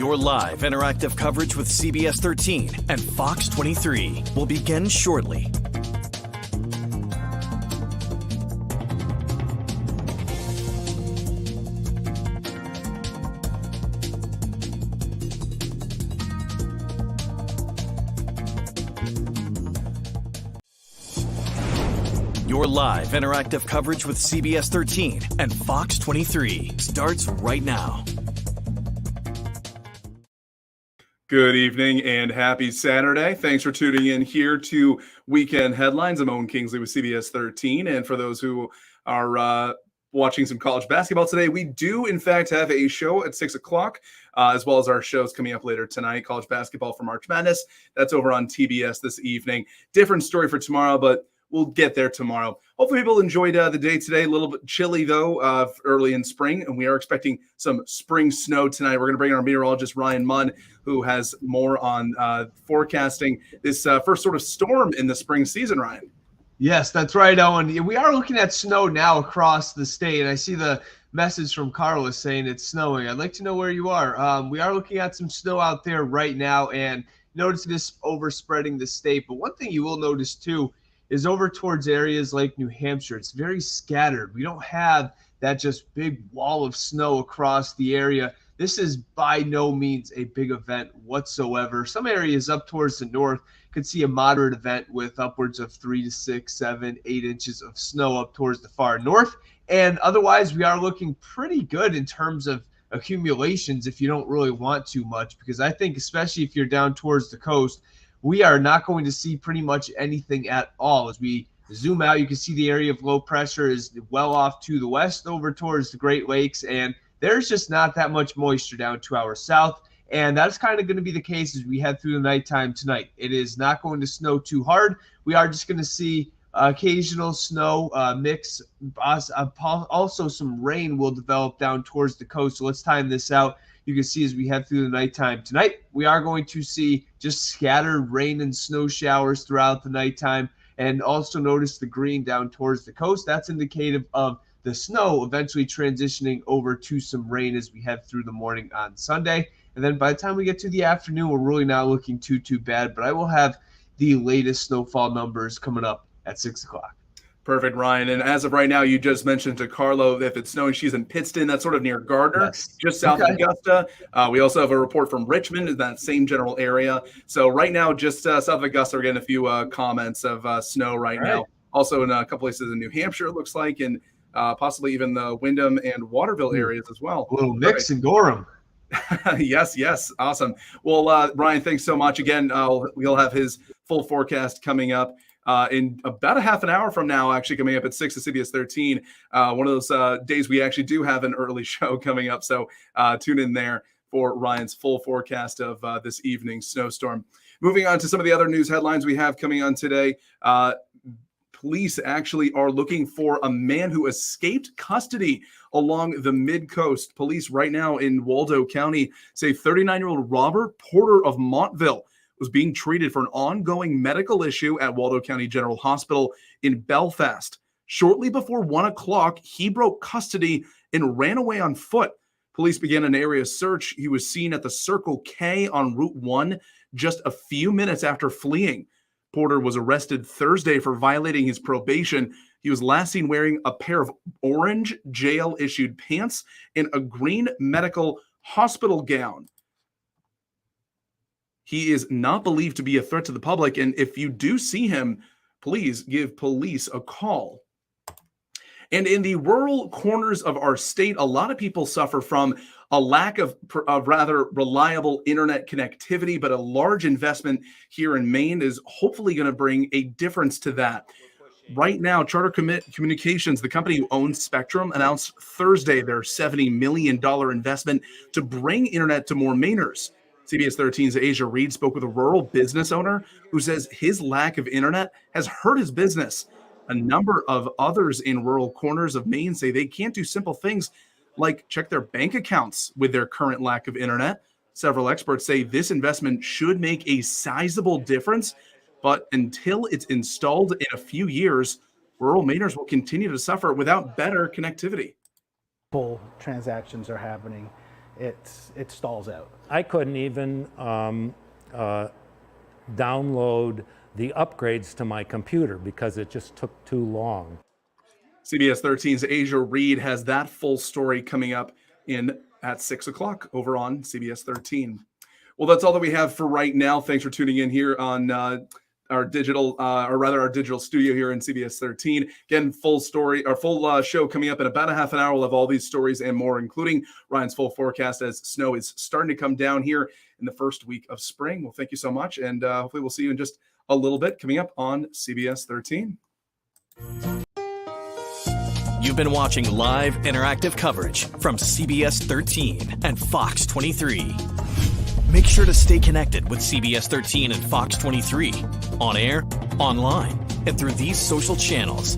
Your live interactive coverage with CBS 13 and Fox 23 will begin shortly. Your live interactive coverage with CBS 13 and Fox 23 starts right now. Good evening and happy Saturday. Thanks for tuning in here to Weekend Headlines. I'm Owen Kingsley with CBS 13. And for those who are watching some college basketball today, we do, in fact, have a show at 6 o'clock, as well as our shows coming up later tonight. College basketball for March Madness. That's over on TBS this evening. Different story for tomorrow, but we'll get there tomorrow. Hopefully people enjoyed the day today. A little bit chilly, though, early in spring, and we are expecting some spring snow tonight. We're going to bring in our meteorologist, Ryan Munn, who has more on forecasting this first sort of storm in the spring season, Ryan. Yes, that's right, Owen. We are looking at snow now across the state, and I see the message from Carlos saying it's snowing. I'd like to know where you are. We are looking at some snow out there right now, and notice this overspreading the state. But one thing you will notice, too, is over towards areas like New Hampshire. It's very scattered. We don't have that just big wall of snow across the area. This is by no means a big event whatsoever. Some areas up towards the north could see a moderate event with upwards of 3 to 6, 7, 8 inches of snow up towards the far north. And otherwise, we are looking pretty good in terms of accumulations if you don't really want too much, because I think especially if you're down towards the coast, we are not going to see pretty much anything at all. As we zoom out, you can see the area of low pressure is well off to the west over towards the Great Lakes, and there's just not that much moisture down to our south, and that's kind of going to be the case as we head through the nighttime tonight. It is not going to snow too hard. We are just going to see occasional snow mix. Also, some rain will develop down towards the coast, so let's time this out. You can see as we head through the nighttime tonight, we are going to see just scattered rain and snow showers throughout the nighttime. And also notice the green down towards the coast. That's indicative of the snow eventually transitioning over to some rain as we head through the morning on Sunday. And then by the time we get to the afternoon, we're really not looking too bad. But I will have the latest snowfall numbers coming up at 6 o'clock. Perfect, Ryan. And as of right now, you just mentioned to Carlo if it's snowing, she's in Pittston. That's sort of near Gardner, Yes. just south of Augusta. We also have a report from Richmond in that same general area. So right now, just south of Augusta, we're getting a few comments of snow right now. Also in a couple places in New Hampshire, it looks like, and possibly even the Windham and Waterville areas as well. A little mix in Gorham. Yes. Awesome. Well, Ryan, thanks so much. Again, we'll have his full forecast coming up in about a half an hour from now, actually coming up at 6 at CBS 13. One of those days we actually do have an early show coming up. So tune in there for Ryan's full forecast of this evening's snowstorm. Moving on to some of the other news headlines we have coming on today. Police actually are looking for a man who escaped custody along the mid-coast. Police right now in Waldo County say 39-year-old Robert Porter of Montville was being treated for an ongoing medical issue at Waldo County General Hospital in Belfast. Shortly before 1 o'clock, he broke custody and ran away on foot. Police began an area search. He was seen at the Circle K on Route 1 just a few minutes after fleeing. Porter was arrested Thursday for violating his probation. He was last seen wearing a pair of orange jail-issued pants and a green medical hospital gown. He is not believed to be a threat to the public, and if you do see him, please give police a call. And in the rural corners of our state, a lot of people suffer from a lack of rather reliable internet connectivity, but a large investment here in Maine is hopefully going to bring a difference to that. Right now, Charter Communications, the company who owns Spectrum, announced Thursday their $70 million investment to bring internet to more Mainers. CBS 13's Asia Reed spoke with a rural business owner who says his lack of internet has hurt his business. A number of others in rural corners of Maine say they can't do simple things like check their bank accounts with their current lack of internet. Several experts say this investment should make a sizable difference, but until it's installed in a few years, rural Mainers will continue to suffer without better connectivity. Full transactions are happening. it stalls out. I couldn't even download the upgrades to my computer because it just took too long. CBS 13's Asia Reed has that full story coming up at 6 o'clock over on CBS 13. Well, that's all that we have for right now. Thanks for tuning in here on our digital studio here in CBS 13. Again, full show coming up in about a half an hour. We'll have all these stories and more, including Ryan's full forecast as snow is starting to come down here in the first week of spring. Well, thank you so much, and hopefully we'll see you in just a little bit coming up on CBS 13. You've been watching live interactive coverage from CBS 13 and Fox 23. Make sure to stay connected with CBS 13 and Fox 23 on air, online, and through these social channels.